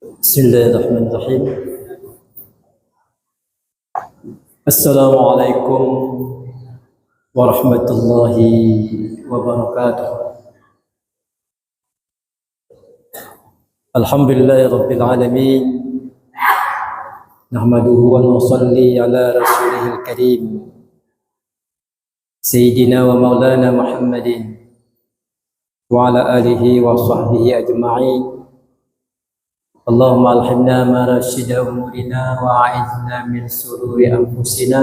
Bismillahirrahmanirrahim. Assalamualaikum warahmatullahi wabarakatuh. Alhamdulillahi rabbil alamin. Nahmaduhu wa nusalli ala rasulihil karim Sayyidina wa maulana Muhammadin wa ala alihi wa sahbihi ajma'in. Allahumma alhimna ma rasyida umurina wa a'idna min sururi anfusina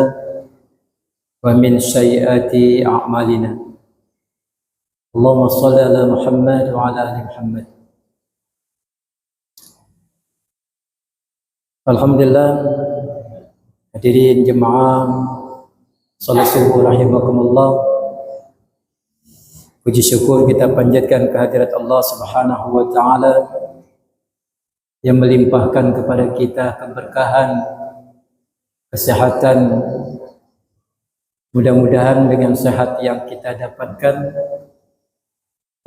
wa min sayyiati a'malina. Allahumma salli ala Muhammad wa ala ali Muhammad. Alhamdulillah, hadirin jemaah salat subuh rahimakumullah. Puji syukur kita panjatkan kehadirat Allah Subhanahu wa taala yang melimpahkan kepada kita keberkahan, kesehatan. Mudah-mudahan dengan sehat yang kita dapatkan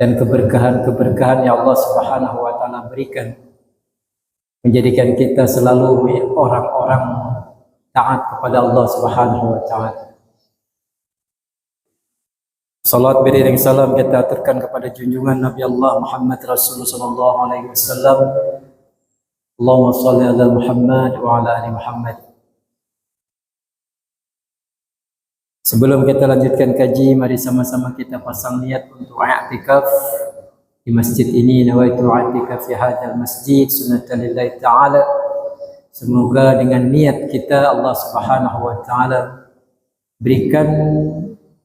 dan keberkahan-keberkahan yang Allah Subhanahu wa taala berikan menjadikan kita selalu orang-orang taat kepada Allah Subhanahu wa taala. Salat beriring salam kita aturkan kepada junjungan Nabi Allah Muhammad Rasulullah sallallahu alaihi wasallam. Allahumma salli ala Muhammad wa ala ali Muhammad. Sebelum kita lanjutkan kaji, mari sama-sama kita pasang niat untuk i'tikaf di masjid ini. Nawaitu i'tikaf fi hadzal masjid sunnatan lillahi ta'ala. Semoga dengan niat kita Allah Subhanahu wa taala berikan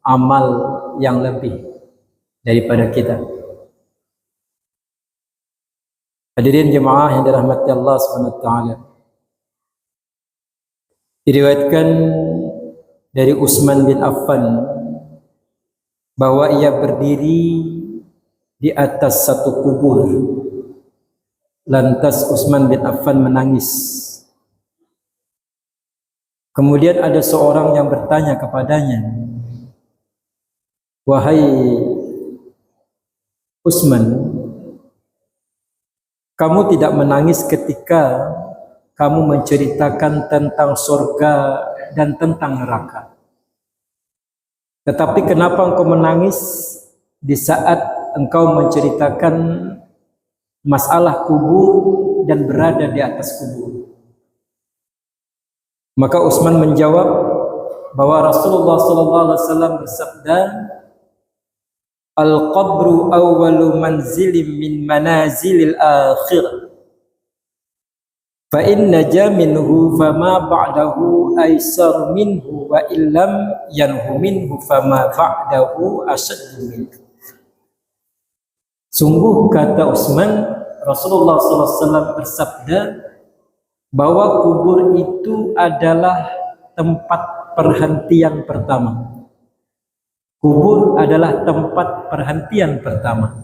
amal yang lebih daripada kita. Hadirin jemaah yang dirahmati Allah Subhanahu wa taala. Diriwayatkan dari Utsman bin Affan bahwa ia berdiri di atas satu kubur. Lantas Utsman bin Affan menangis. Kemudian ada seorang yang bertanya kepadanya, "Wahai Utsman, kamu tidak menangis ketika kamu menceritakan tentang surga dan tentang neraka. Tetapi kenapa engkau menangis di saat engkau menceritakan masalah kubur dan berada di atas kubur?" Maka Utsman menjawab bahwa Rasulullah SAW bersabda, "Al-qabru awwalu manzilin min manazilil akhir. Fa in naja minhu fama ba'dahu aisar minhu wa illam yanhu minhu fama ba'dahu asaddu minhu." Sungguh, kata Utsman, Rasulullah SAW bersabda bahwa kubur itu adalah tempat perhentian pertama. Kubur adalah tempat perhentian pertama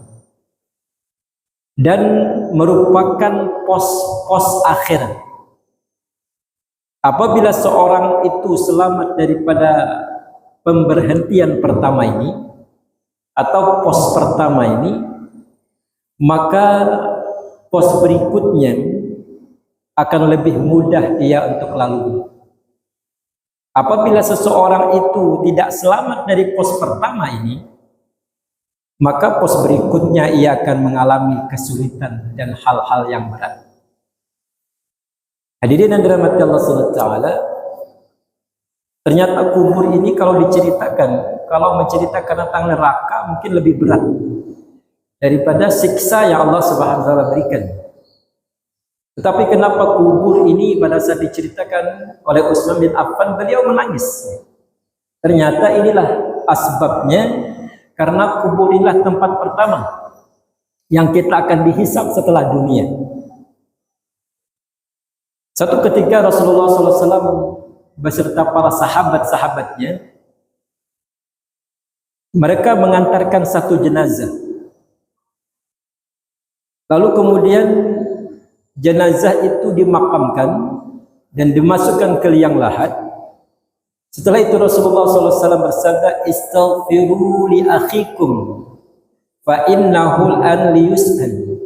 dan merupakan pos akhir. Apabila seorang itu selamat daripada pemberhentian pertama ini atau pos pertama ini, maka pos berikutnya akan lebih mudah dia untuk lalui. Apabila seseorang itu tidak selamat dari pos pertama ini, maka pos berikutnya ia akan mengalami kesulitan dan hal-hal yang berat. Hadirin yang dirahmati Allah Subhanahu wa taala, ternyata kubur ini kalau menceritakan tentang neraka mungkin lebih berat daripada siksa yang Allah Subhanahu wa taala berikan. Tetapi kenapa kubur ini pada saat diceritakan oleh Utsman bin Affan beliau menangis? Ternyata inilah asbabnya, karena kubur inilah tempat pertama yang kita akan dihisab setelah dunia. Satu ketika Rasulullah SAW beserta para sahabat-sahabatnya, mereka mengantarkan satu jenazah. Lalu kemudian jenazah itu dimakamkan dan dimasukkan ke liang lahat. Setelah itu Rasulullah SAW bersabda, "Istaghfiru li akhikum fa innahu an liyus'al."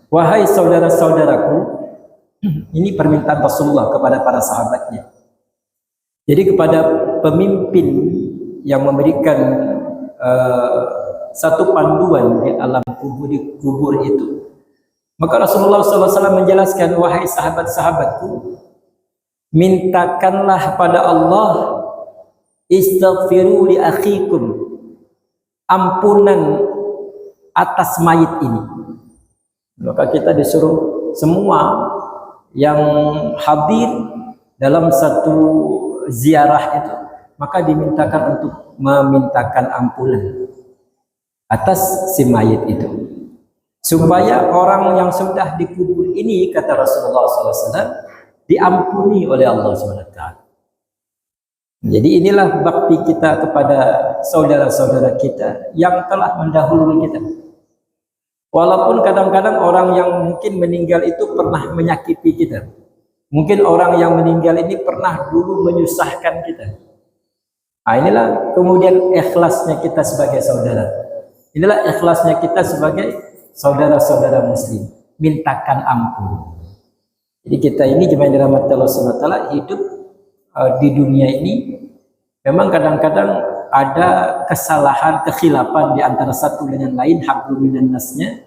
wahai saudara-saudaraku, ini permintaan Rasulullah kepada para sahabatnya. Jadi kepada pemimpin yang memberikan satu panduan di alam kubur, di kubur itu. Maka Rasulullah SAW menjelaskan, wahai sahabat-sahabatku, mintakanlah pada Allah istaghfiru li akhikum, ampunan atas mayit ini. Maka kita disuruh semua yang hadir dalam satu ziarah itu, maka dimintakan untuk memintakan ampunan atas si mayit itu, supaya orang yang sudah dikubur ini, kata Rasulullah SAW, diampuni oleh Allah SWT. Jadi inilah bakti kita kepada saudara-saudara kita yang telah mendahului kita. Walaupun kadang-kadang orang yang mungkin meninggal itu pernah menyakiti kita, mungkin orang yang meninggal ini pernah dulu menyusahkan kita. Nah, inilah kemudian ikhlasnya kita sebagai saudara. Inilah ikhlasnya kita sebagai saudara-saudara muslim, mintakan ampun. Jadi kita ini jemaah dirahmati Allah SWT hidup di dunia ini, memang kadang-kadang ada kesalahan, kekhilafan di antara satu dengan lain, hablum minan nasnya,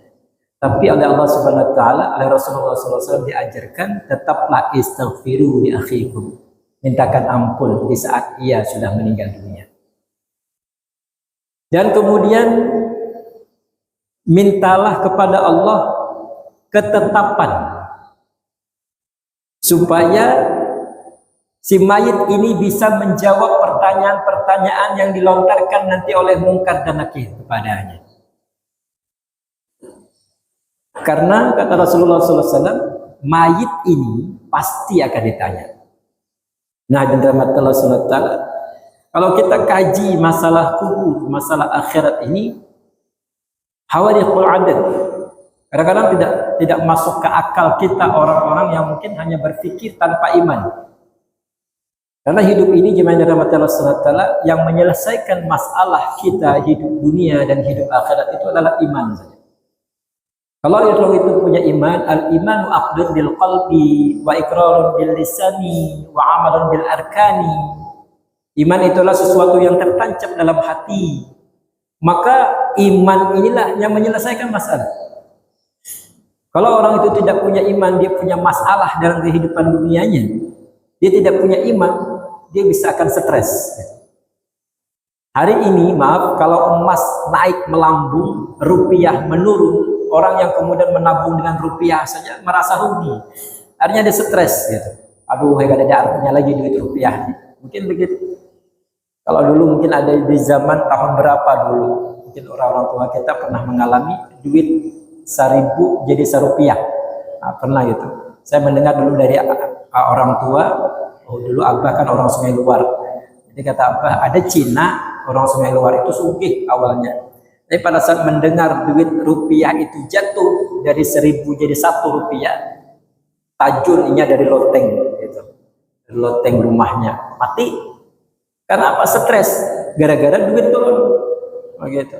tapi oleh Allah Subhanahu wa taala, oleh Rasulullah SAW diajarkan, tetaplah istaghfiru li akhikum, mintakan ampun di saat ia sudah meninggal dunia. Dan kemudian mintalah kepada Allah ketetapan supaya si mayit ini bisa menjawab pertanyaan-pertanyaan yang dilontarkan nanti oleh mungkar dan nakir kepadanya. Karena kata Rasulullah SAW, mayit ini pasti akan ditanya. Nah, Allah SWT, kalau kita kaji masalah kubur, masalah akhirat ini, hawadithul adad, kadang-kadang tidak masuk ke akal kita orang-orang yang mungkin hanya berpikir tanpa iman. Karena hidup ini jemaah dirahmati Allah SWT, yang menyelesaikan masalah kita hidup dunia dan hidup akhirat itu adalah iman saja. Kalau orang itu punya iman, al-imanu aqdun bil qalbi wa iqrarun bil lisani wa amalun bil arkani. Iman itulah sesuatu yang tertancap dalam hati. Maka iman inilah yang menyelesaikan masalah. Kalau orang itu tidak punya iman, dia punya masalah dalam kehidupan dunianya, dia tidak punya iman, dia bisa akan stres. Hari ini, maaf, kalau emas naik melambung, rupiah menurun, orang yang kemudian menabung dengan rupiah saja merasa rugi. Artinya dia stres gitu. Aduh, gak ada artinya lagi duit rupiah. Mungkin begitu. Kalau dulu mungkin ada di zaman tahun berapa dulu, mungkin orang-orang tua kita pernah mengalami duit 1.000 jadi 1 rupiah. Nah, pernah gitu. Saya mendengar dulu dari orang tua, oh dulu Abah kan orang Sungai Luar. Jadi kata Abah, ada Cina, orang Sungai Luar itu sugih awalnya. Tapi pada saat mendengar duit rupiah itu jatuh dari 1.000 jadi 1 rupiah, tajunnya dari loteng, gitu. Dari loteng rumahnya mati. Karena apa? Stres, gara-gara duit turun. Begitu.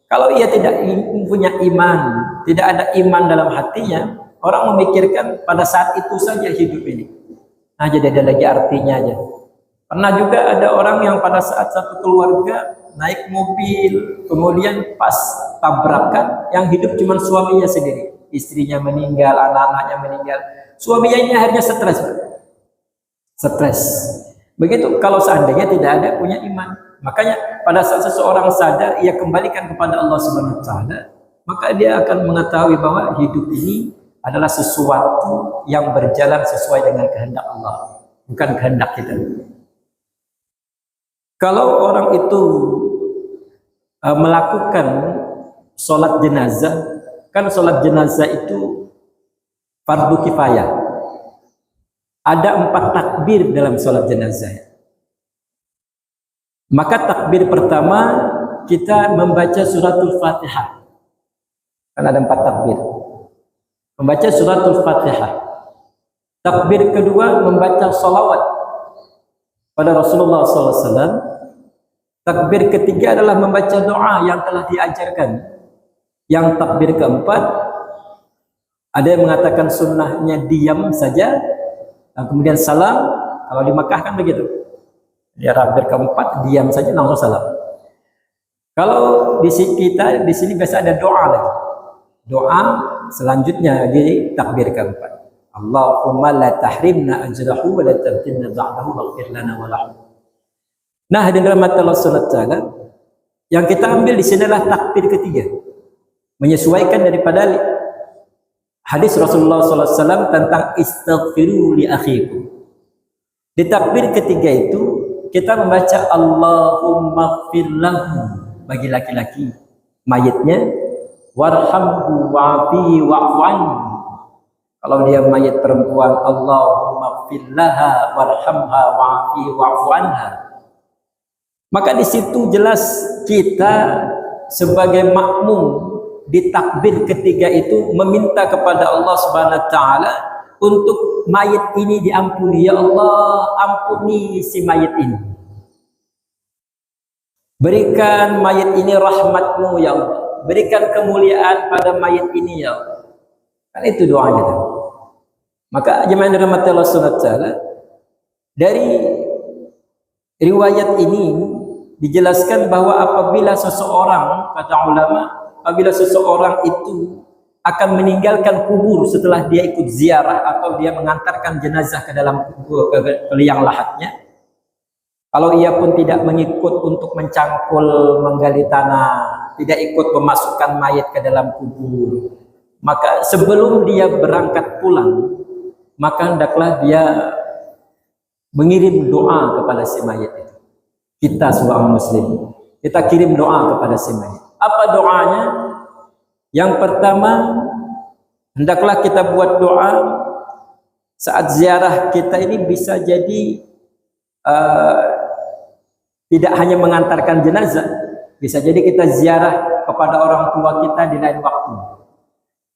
Kalau ia tidak punya iman, tidak ada iman dalam hatinya, orang memikirkan pada saat itu saja hidup ini. Nah, jadi ada lagi artinya aja. Pernah juga ada orang yang pada saat satu keluarga naik mobil, kemudian pas tabrakan, yang hidup cuma suaminya sendiri. Istrinya meninggal, anak-anaknya meninggal. Suaminya ini akhirnya stres. Stres. Begitu kalau seandainya tidak ada punya iman. Makanya pada saat seseorang sadar, ia kembalikan kepada Allah Subhanahu wa taala, maka dia akan mengetahui bahwa hidup ini adalah sesuatu yang berjalan sesuai dengan kehendak Allah, bukan kehendak kita. Kalau orang itu melakukan sholat jenazah, kan sholat jenazah itu fardu kifayah. Ada 4 takbir dalam sholat jenazah. Maka takbir pertama kita membaca suratul Fatihah. Kan ada 4 takbir. Membaca suratul Fatihah. Takbir kedua membaca salawat pada Rasulullah SAW. Takbir ketiga adalah membaca doa yang telah diajarkan. Yang takbir keempat Ada yang mengatakan sunnahnya diam saja, dan kemudian salam. Kalau di Makkah kan begitu. Dia takbir keempat, diam saja langsung salam. Kalau di sini biasa ada doa lagi. Doa selanjutnya di takbir keempat. Allahumma la tahrimna ajrahu wa la tabtinna ba'dahu waghfir lana wa lahu. Nah, hadirin rahmatillah subhanahu wa ta'ala, yang kita ambil di sini adalah takbir ketiga. Menyesuaikan daripada hadis Rasulullah SAW tentang istaghfiru li akhikum. Di takbir ketiga itu kita membaca Allahumma ighfir lahu bagi laki-laki mayitnya, warhamhu wa'afihi wa'fu anhu. Kalau dia mayit perempuan, Allahumma ighfir laha warhamha wa'afihi wa'fu anha. Maka di situ jelas kita sebagai makmum di takbir ketiga itu meminta kepada Allah Subhanahu wa taala untuk mayit ini diampuni. Ya Allah, ampuni si mayit ini. Berikan mayit ini rahmat-Mu ya Allah. Berikan kemuliaan pada mayit ini ya Allah. Kan itu doanya. Maka jemaah dirahmati Allah Subhanahu wa taala, dari riwayat ini dijelaskan bahwa apabila seseorang, kata ulama, apabila seseorang itu akan meninggalkan kubur setelah dia ikut ziarah atau dia mengantarkan jenazah ke dalam kubur, ke liang lahatnya, kalau ia pun tidak mengikut untuk mencangkul, menggali tanah, tidak ikut memasukkan mayat ke dalam kubur, maka sebelum dia berangkat pulang, maka hendaklah dia mengirim doa kepada si mayat itu. Kita seorang muslim, kita kirim doa kepada si mayit. Apa doanya? Yang pertama, hendaklah kita buat doa saat ziarah kita ini bisa jadi tidak hanya mengantarkan jenazah, bisa jadi kita ziarah kepada orang tua kita di lain waktu.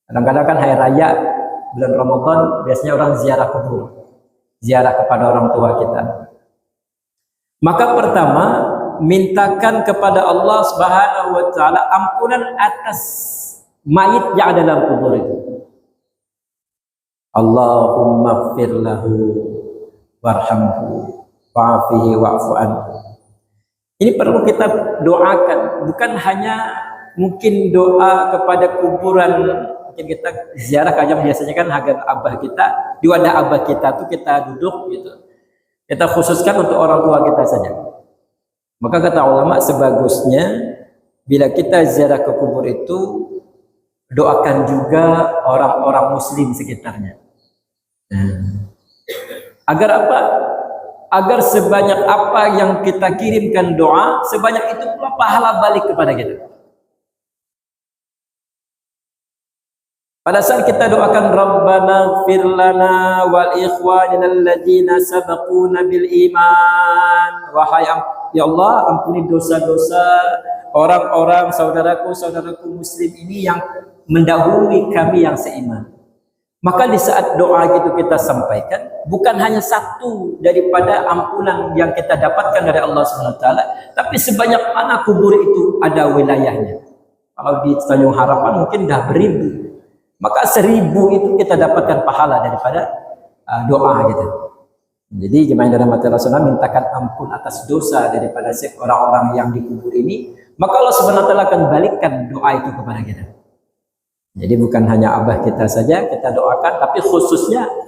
Kadang-kadang kan hari raya, bulan Ramadan, biasanya orang ziarah kubur, ziarah kepada orang tua kita. Maka pertama, mintakan kepada Allah Subhanahu wa taala ampunan atas mayit yang ada dalam kubur itu. Allahumma ighfir lahu warhamhu wa'afihi wa'fu anhu. Ini perlu kita doakan, bukan hanya mungkin doa kepada kuburan. Mungkin kita ziarah kayak biasanya kan hagan abah kita, di wadah abah kita tuh kita duduk gitu. Kita khususkan untuk orang tua kita saja. Maka kata ulama, sebagusnya bila kita ziarah ke kubur itu, doakan juga orang-orang muslim sekitarnya. Agar apa? Agar sebanyak apa yang kita kirimkan doa, sebanyak itu pula pahala balik kepada kita. Pada saat kita doakan Rabbana ighfir lana wal ikhwanina alladzina sabaquna bil iman, wahai ya Allah, ampuni dosa-dosa orang-orang saudaraku muslim ini yang mendahului kami yang seiman. Maka di saat doa itu kita sampaikan, bukan hanya satu daripada ampunan yang kita dapatkan dari Allah Subhanahu wa taala, tapi sebanyak mana kubur itu ada wilayahnya. Kalau di Tanjung Harapan mungkin dah beribu. Maka 1000 itu kita dapatkan pahala daripada doa gitu. Jadi jemaah yang dirahmati Allah, mintakan ampun atas dosa daripada orang-orang yang dikubur ini, maka Allah Subhanahu wa taala akan balikkan doa itu kepada kita. Jadi bukan hanya abah kita saja kita doakan, tapi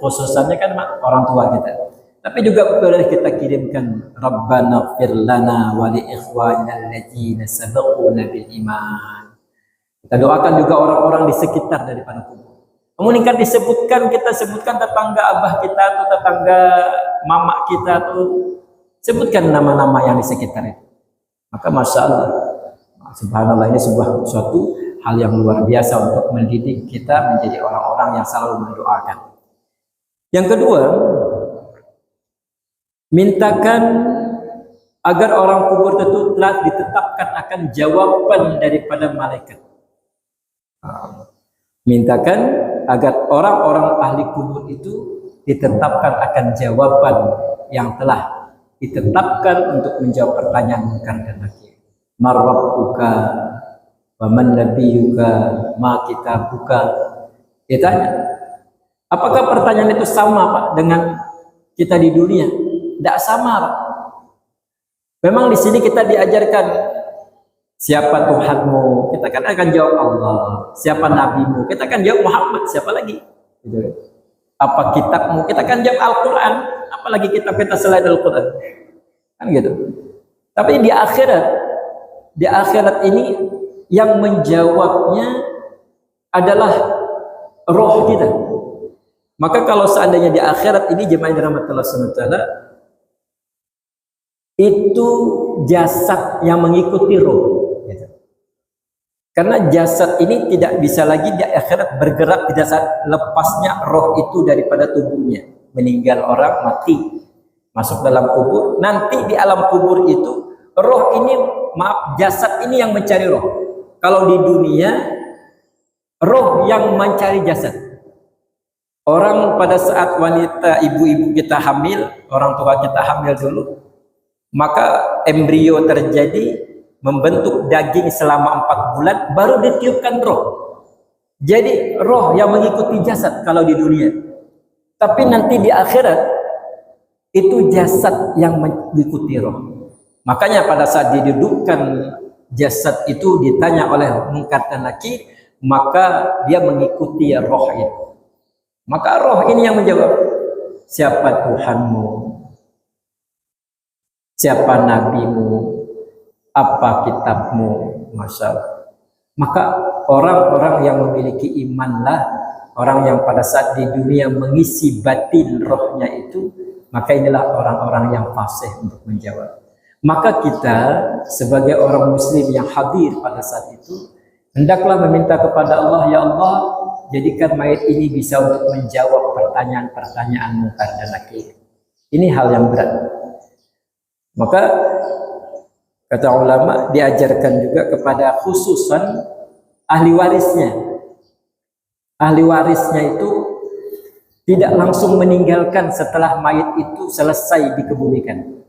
khususannya kan orang tua kita. Tapi juga boleh kita kirimkan Rabbana ighfir lana wa li ikhwanina alladzina sabaquna bil iman. Kita doakan juga orang-orang di sekitar daripada kubur. Kemudian kan kita sebutkan tetangga abah kita atau tetangga mamak kita atau sebutkan nama-nama yang di sekitar itu. Maka masya Allah, subhanallah, ini suatu hal yang luar biasa untuk mendidik kita menjadi orang-orang yang selalu mendoakan. Yang kedua, mintakan agar orang kubur itu telah ditetapkan akan jawaban daripada malaikat. Mintakan agar orang-orang ahli kubur itu ditetapkan akan jawaban yang telah ditetapkan untuk menjawab pertanyaan munkar dan nakir. Man rabbuka wa man nabiyyuka ma kitabuka Ditanya, apakah pertanyaan itu sama Pak dengan kita di dunia? Tidak sama Pak. Memang di sini kita diajarkan siapa Tuhanmu, kita kan akan jawab Allah. Siapa nabimu, kita akan jawab Muhammad. Siapa lagi? Gitu. Apa kitabmu, kita akan jawab Al-Quran. Apalagi kitab kita selain Al-Quran, kan gitu. Tapi di akhirat ini yang menjawabnya adalah roh kita. Maka kalau seandainya di akhirat ini jemaah dirahmati Allah Subhanahu wa taala, itu jasad yang mengikuti roh, gitu. Karena jasad ini tidak bisa lagi di akhirat bergerak pada saat lepasnya roh itu daripada tubuhnya. Meninggal orang, mati, masuk dalam kubur. Nanti di alam kubur itu roh ini, jasad ini yang mencari roh. Kalau di dunia roh yang mencari jasad. Orang pada saat wanita, ibu-ibu kita hamil, orang tua kita hamil dulu, maka embrio terjadi, membentuk daging selama 4 bulan, baru ditiupkan roh. Jadi roh yang mengikuti jasad kalau di dunia. Tapi nanti di akhirat itu jasad yang mengikuti roh. Makanya pada saat didudukkan jasad itu ditanya oleh Munkar dan Nakir, maka dia mengikuti roh itu. Maka roh ini yang menjawab, siapa Tuhanmu, siapa nabimu, apa kitabmu, Masya Allah. Maka orang-orang yang memiliki imanlah orang yang pada saat di dunia mengisi batin rohnya itu, maka inilah orang-orang yang fasih untuk menjawab. Maka kita sebagai orang muslim yang hadir pada saat itu, hendaklah meminta kepada Allah, ya Allah, jadikan mayat ini bisa untuk menjawab pertanyaan-pertanyaan Munkar dan Nakir. Ini hal yang berat. Maka kata ulama diajarkan juga kepada khususan ahli warisnya. Ahli warisnya itu tidak langsung meninggalkan setelah mayat itu selesai dikebumikan.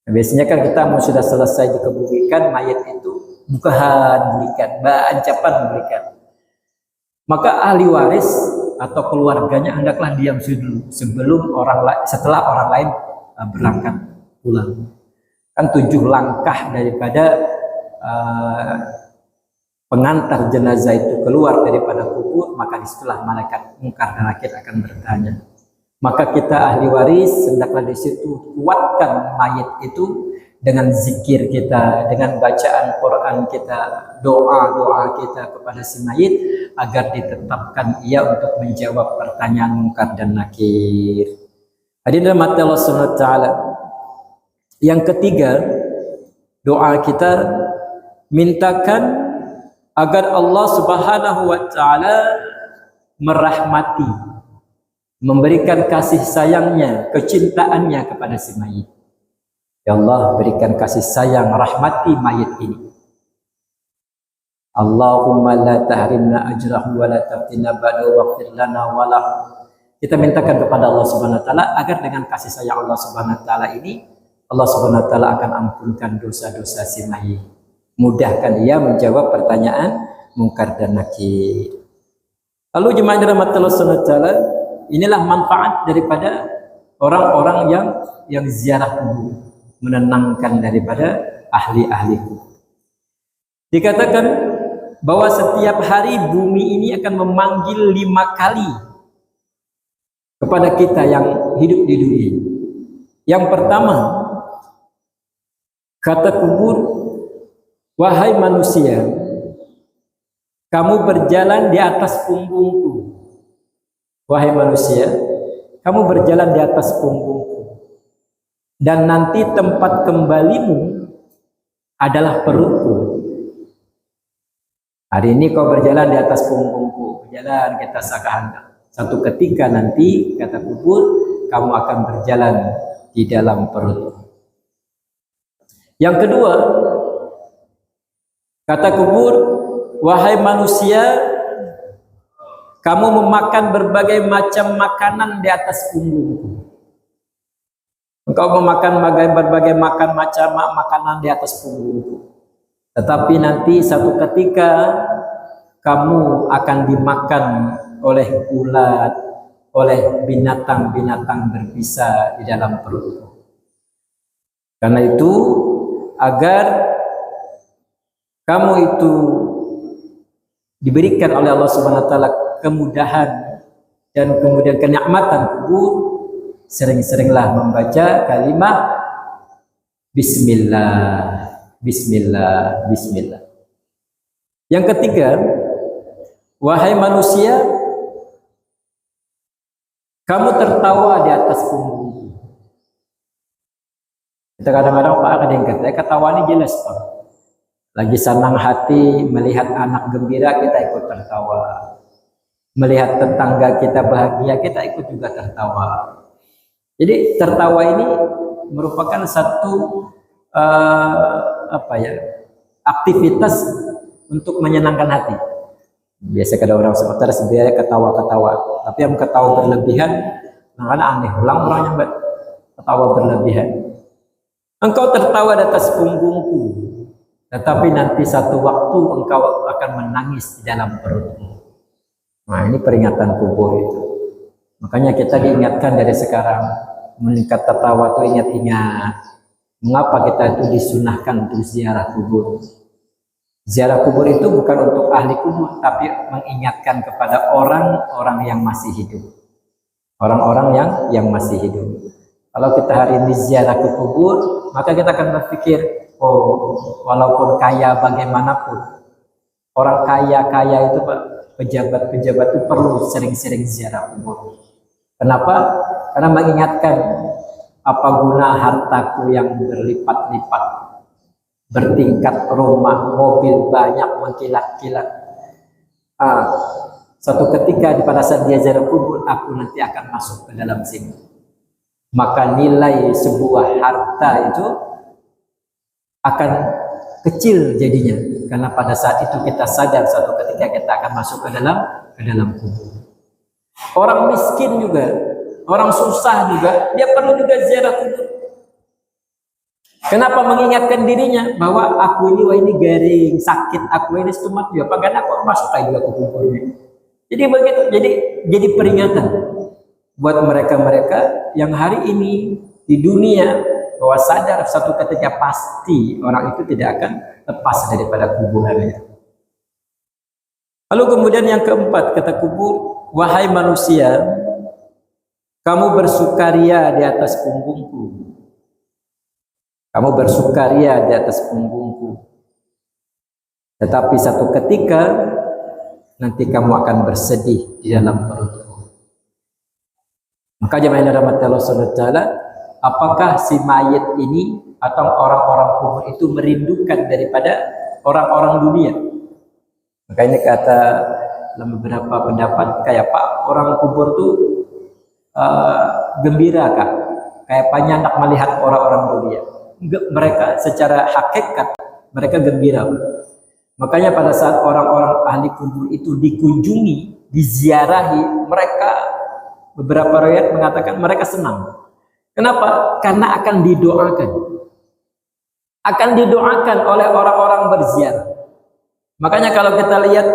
Nah, biasanya kan kita mau sudah selesai dikebumikan, mayat itu bukahan berikan, ancapan berikan. Maka ahli waris atau keluarganya hendaklah diam dulu sebelum setelah orang lain berangkat pulang. Kan 7 langkah daripada pengantar jenazah itu keluar daripada kubur, maka disitulah malaikat Munkar dan Nakir akan bertanya. Maka kita ahli waris hendaklah di situ kuatkan mayat itu dengan zikir kita, dengan bacaan Quran kita, doa-doa kita kepada si mayit agar ditetapkan ia untuk menjawab pertanyaan Munkar dan Nakir. Hadirin rahmati Allah Subhanahu wa taala. Yang ketiga, doa kita mintakan agar Allah Subhanahu wa taala merahmati, memberikan kasih sayangnya, kecintaannya kepada si mayit. Ya Allah, berikan kasih sayang, rahmati mayit ini. Allahumma la tahrimna ajrahu wa la taftina ba'dahu waghfir lana wa lahu. Kita mintakan kepada Allah Subhanahu wa taala agar dengan kasih sayang Allah Subhanahu wa taala ini, Allah Subhanahu wa taala akan ampunkan dosa-dosa si mayit. Mudahkan ia menjawab pertanyaan Munkar dan Nakir. Lalu jemaah dirahmati Allah Subhanahu wa taala, inilah manfaat daripada orang-orang yang ziarah kubur, menenangkan daripada ahli-ahli kubur. Dikatakan bahwa setiap hari bumi ini akan memanggil 5 kali kepada kita yang hidup di dunia. Yang pertama, kata kubur, wahai manusia, kamu berjalan di atas punggungku. Wahai manusia, kamu berjalan di atas punggungku. Dan nanti tempat kembalimu adalah perutku. Hari ini kau berjalan di atas punggungku, berjalan kita sakahan. Satu ketika nanti, kata kubur, kamu akan berjalan di dalam perutku. Yang kedua, kata kubur, wahai manusia, kamu memakan berbagai macam makanan di atas punggungku. Engkau memakan berbagai macam makanan di atas punggungku. Tetapi nanti satu ketika kamu akan dimakan oleh ulat, oleh binatang-binatang berbisa di dalam perutmu. Karena itu, agar kamu itu diberikan oleh Allah Subhanahu wa taala kemudahan dan kemudian kenikmatan kubur, sering-seringlah membaca kalimat bismillah, bismillah, bismillah. Yang ketiga, wahai manusia, kamu tertawa di atas punggungku. Kita kadang-kadang Pak ada yang kata, ketawa ini jelas Pak. Lagi senang hati melihat anak gembira, kita ikut tertawa. Melihat tetangga kita bahagia, kita ikut juga tertawa. Jadi tertawa ini merupakan satu aktivitas untuk menyenangkan hati. Biasa kada orang sebentar sebenarnya ketawa-ketawa, tapi yang ketawa berlebihan, kadang-kadang aneh. Orang yang ketawa berlebihan. Engkau tertawa di atas punggungku, tetapi nanti satu waktu engkau akan menangis di dalam perutmu. Nah, ini peringatan kubur itu. Makanya kita diingatkan dari sekarang, meningkat tertawa itu ingat-ingat. Mengapa kita itu disunahkan untuk ziarah kubur? Ziarah kubur itu bukan untuk ahli kubur, tapi mengingatkan kepada orang-orang yang masih hidup. Orang-orang yang masih hidup. Kalau kita hari ini ziarah ke kubur, maka kita akan berpikir, oh, walaupun kaya bagaimanapun, orang kaya-kaya itu Pak, pejabat-pejabat itu perlu sering-sering ziarah kubur. Kenapa? Karena mengingatkan apa guna hartaku yang berlipat-lipat, bertingkat, rumah, mobil banyak mengkilat-kilat. Suatu ketika pada saat dia ziarah kubur, aku nanti akan masuk ke dalam sini. Maka nilai sebuah harta itu akan kecil jadinya, karena pada saat itu kita sadar suatu ketika kita akan masuk ke dalam kubur. Orang miskin juga, orang susah juga, dia perlu juga ziarah kubur. Kenapa? Mengingatkan dirinya bahwa aku ini, wah ini garing, sakit, aku ini stomach juga, karena aku masuk lagi juga ke kuburnya. Jadi begitu, jadi peringatan buat mereka-mereka yang hari ini di dunia, bahwa sadar satu ketika pasti orang itu tidak akan lepas daripada kuburannya. Lalu kemudian yang keempat, kata kubur, wahai manusia, kamu bersukaria di atas punggungku. Kamu bersukaria di atas punggungku. Tetapi satu ketika nanti kamu akan bersedih di dalam perutku. Maka jemaah rahmat Allah Subhanahu wa taala, apakah si mayit ini atau orang-orang kubur itu merindukan daripada orang-orang dunia? Maka ini kata dalam beberapa pendapat, kayak Pak, orang kubur tuh gembira Kak, kayak penyandak melihat orang-orang dunia. Mereka secara hakikat mereka gembira. Makanya pada saat orang-orang ahli kubur itu dikunjungi, diziarahi, mereka, beberapa riwayat mengatakan mereka senang. Kenapa? Karena akan didoakan. Akan didoakan oleh orang-orang berziarah. Makanya kalau kita lihat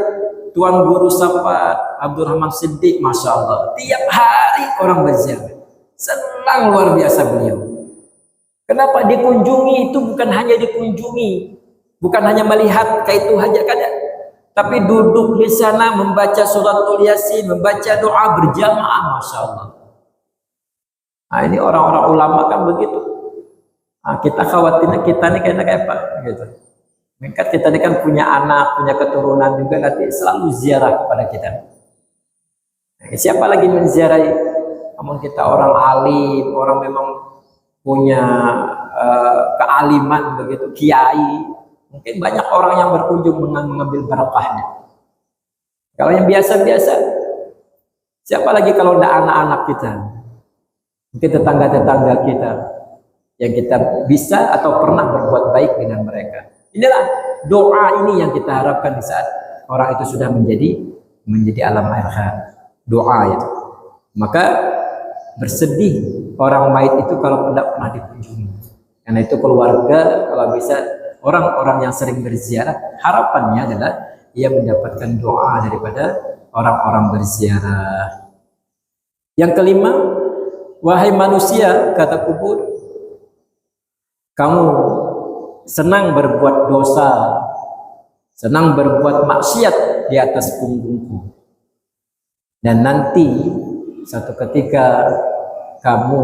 Tuan Guru Sapa Abdurrahman Siddiq, Masya Allah, tiap hari orang berziarah. Senang luar biasa beliau. Kenapa? Dikunjungi itu bukan hanya dikunjungi, bukan hanya melihat kayak itu saja kadang, tapi duduk di sana membaca suratul Yasin, membaca doa berjamaah, Masya Allah. Nah, ini orang-orang ulama kan begitu. Nah, kita khawatirnya kita ini kayak apa gitu. Maka kita ini kan punya anak, punya keturunan juga, nanti selalu ziarah kepada kita. Nah, siapa lagi menziarahi? Namun kita orang alim, orang memang punya kealiman begitu, kiai, mungkin banyak orang yang berkunjung mengambil barokahnya. Kalau yang biasa-biasa, siapa lagi kalau tidak anak-anak kita, mungkin tetangga-tetangga kita yang kita bisa atau pernah berbuat baik dengan mereka. Inilah doa ini yang kita harapkan di saat orang itu sudah menjadi alam akhir. Doa itu. Maka bersedih orang mayit itu kalau tidak pernah dikunjungi. Karena itu keluarga kalau bisa orang-orang yang sering berziarah, harapannya adalah ia mendapatkan doa daripada orang-orang berziarah. Yang kelima, wahai manusia, kata kubur, kamu senang berbuat dosa, senang berbuat maksiat di atas punggungku. Dan nanti satu ketika kamu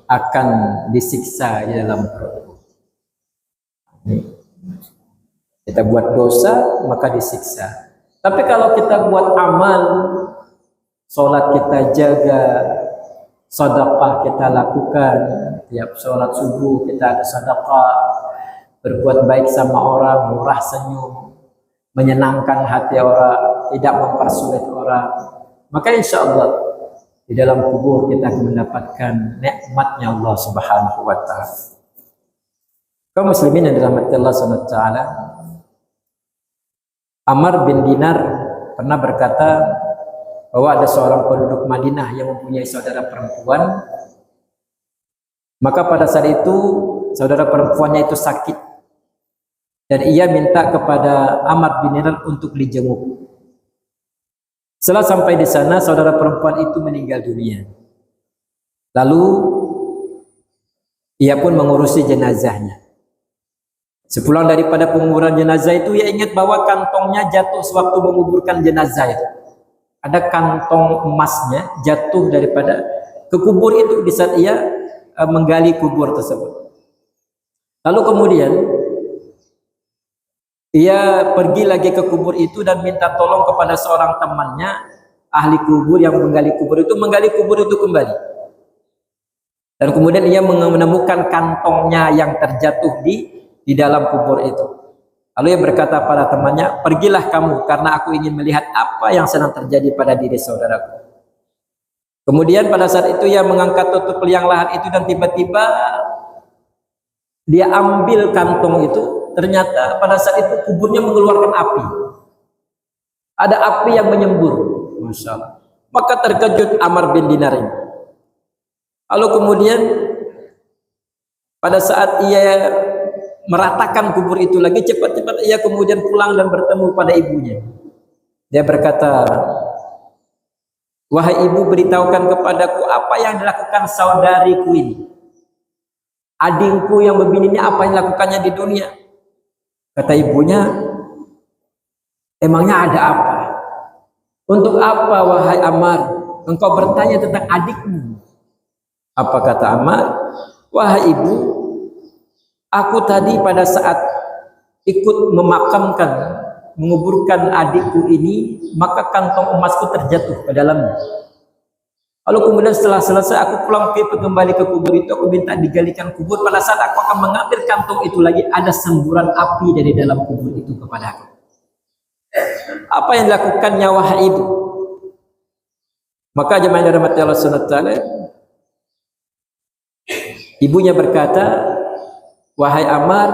akan disiksa di dalam perutku. Kita buat dosa, maka disiksa. Tapi kalau kita buat amal, sholat kita jaga, sedekah kita lakukan, tiap sholat subuh kita ada sedekah, berbuat baik sama orang, murah senyum, menyenangkan hati orang, tidak mempersulit orang, maka insya Allah di dalam kubur kita akan mendapatkan nikmatnya Allah Subhanahu wa Ta'ala. Kaum muslimin yang dirahmati Allah Subhanahu wa Ta'ala, Amr bin Dinar pernah berkata bahwa ada seorang penduduk Madinah yang mempunyai saudara perempuan. Maka pada saat itu saudara perempuannya itu sakit dan ia minta kepada Amr bin Dinar untuk dijenguk. Setelah sampai di sana, saudara perempuan itu meninggal dunia. Lalu ia pun mengurusi jenazahnya. Sepulang daripada penguburan jenazah itu, ia ingat bahwa kantongnya jatuh sewaktu menguburkan jenazah itu. Ada kantong emasnya jatuh daripada ke kubur itu di saat ia menggali kubur tersebut. Lalu kemudian ia pergi lagi ke kubur itu dan minta tolong kepada seorang temannya, ahli kubur yang menggali kubur itu kembali. Dan kemudian ia menemukan kantongnya yang terjatuh di dalam kubur itu. Lalu ia berkata pada temannya, pergilah kamu karena aku ingin melihat apa yang sedang terjadi pada diri saudaraku. Kemudian pada saat itu ia mengangkat tutup liang lahat itu dan tiba-tiba dia ambil kantong itu. Ternyata pada saat itu kuburnya mengeluarkan api. Ada api yang menyembur. Masya Allah. Maka terkejut Amr bin Dinar ini. Lalu kemudian pada saat ia meratakan kubur itu lagi, cepat-cepat ia kemudian pulang dan bertemu pada ibunya. Dia berkata, wahai ibu, beritahukan kepadaku apa yang dilakukan saudariku ini. Adingku yang begini ini apa yang dilakukannya di dunia? Kata ibunya, emangnya ada apa? Untuk apa wahai Amr engkau bertanya tentang adikmu? Apa kata Amr? Wahai ibu, aku tadi pada saat ikut memakamkan, menguburkan adikku ini, maka kantong emasku terjatuh ke dalamnya. Lalu kemudian setelah selesai aku pulang kembali ke kubur itu, aku minta digalikan kubur. Pada saat aku akan mengambil kantong itu lagi, ada semburan api dari dalam kubur itu kepada aku. Apa yang dilakukannya wahai itu? Maka jemaah yang dirahmati Allah Subhanahu wa Ta'ala, ibunya berkata, wahai Amr,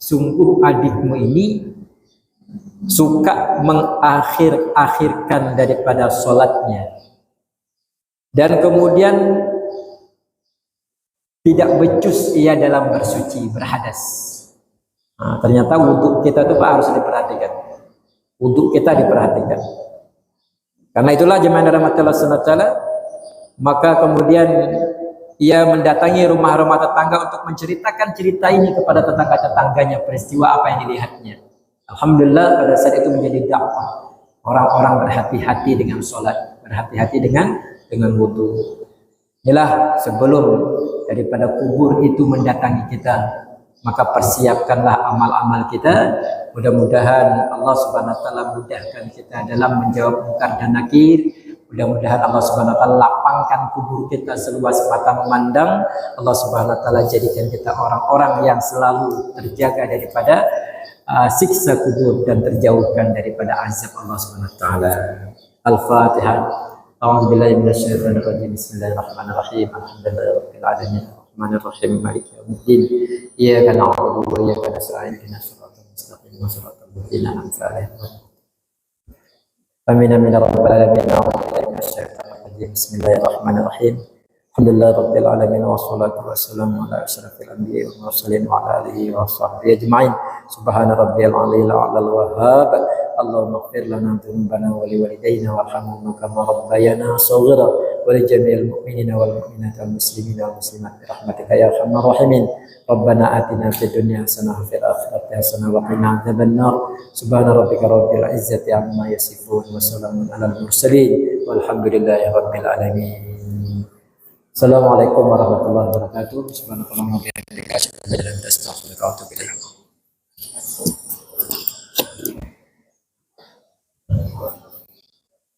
sungguh adikmu ini suka mengakhir-akhirkan daripada sholatnya. Dan kemudian tidak becus ia dalam bersuci, berhadas. Nah, ternyata wudhu kita itu Pak harus diperhatikan. Wudhu kita diperhatikan. Karena itulah jemaah rahmat Allah Subhanahu wa Ta'ala, maka kemudian ia mendatangi rumah-rumah tetangga untuk menceritakan cerita ini kepada tetangga-tetangganya, peristiwa apa yang dilihatnya. Alhamdulillah pada saat itu menjadi dakwah. Orang-orang berhati-hati dengan sholat, berhati-hati dengan wudhu. Inilah sebelum daripada kubur itu mendatangi kita, maka persiapkanlah amal-amal kita. Mudah-mudahan Allah Subhanahu wa Ta'ala mudahkan kita dalam menjawab munkar dan nakir. Mudah-mudahan Allah Subhanahu wa Ta'ala lapangkan kubur kita seluas mata memandang. Allah Subhanahu wa Ta'ala jadikan kita orang-orang yang selalu terjaga daripada siksa kubur dan terjauhkan daripada azab Allah Subhanahu wa Ta'ala. Al-Fatihah. A'udzu billahi minasyaitonir rajim. Bismillahirrahmanirrahim. Alhamdulillahirabbil alamin. Arrahmanir rahim. Maliki yaumiddin. Iyyaka na'budu wa iyyaka nasta'in. Ihdinas siratal mustaqim. Shiratal ladzina an'amta 'alaihim. Amin amin ya rabbal alamin. A'udzu billahi minasyaitonir rajim. Bismillahirrahmanirrahim. Alhamdulillahirabbil alamin wassalatu wassalamu ala asyrafil anbiya'i wal mursalin wa ala alihi wa sahbihi ajma'in. Subhana rabbiyal 'aliyil 'alal wahhab. Allahumma ighfir lana dzunubana wa liwalidayna warhamhum kama rabbayana shaghira wa li jami'il mu'minina wal mu'minati wal muslimina wal muslimat bi rahmatika ya arhamar rahimin. Rabbana atina fid dunya hasanah wa fil akhirati hasanah wa qina adzabannar. Subhana rabbika rabbil izzati amma yasifun wa salamun alal mursalin walhamdulillahi rabbil alamin. Assalamualaikum warahmatullahi wabarakatuh. Subhanallah wa bihamdihi asyhadu an la ilaha illa anta astaghfiruka wa atubu ilaik.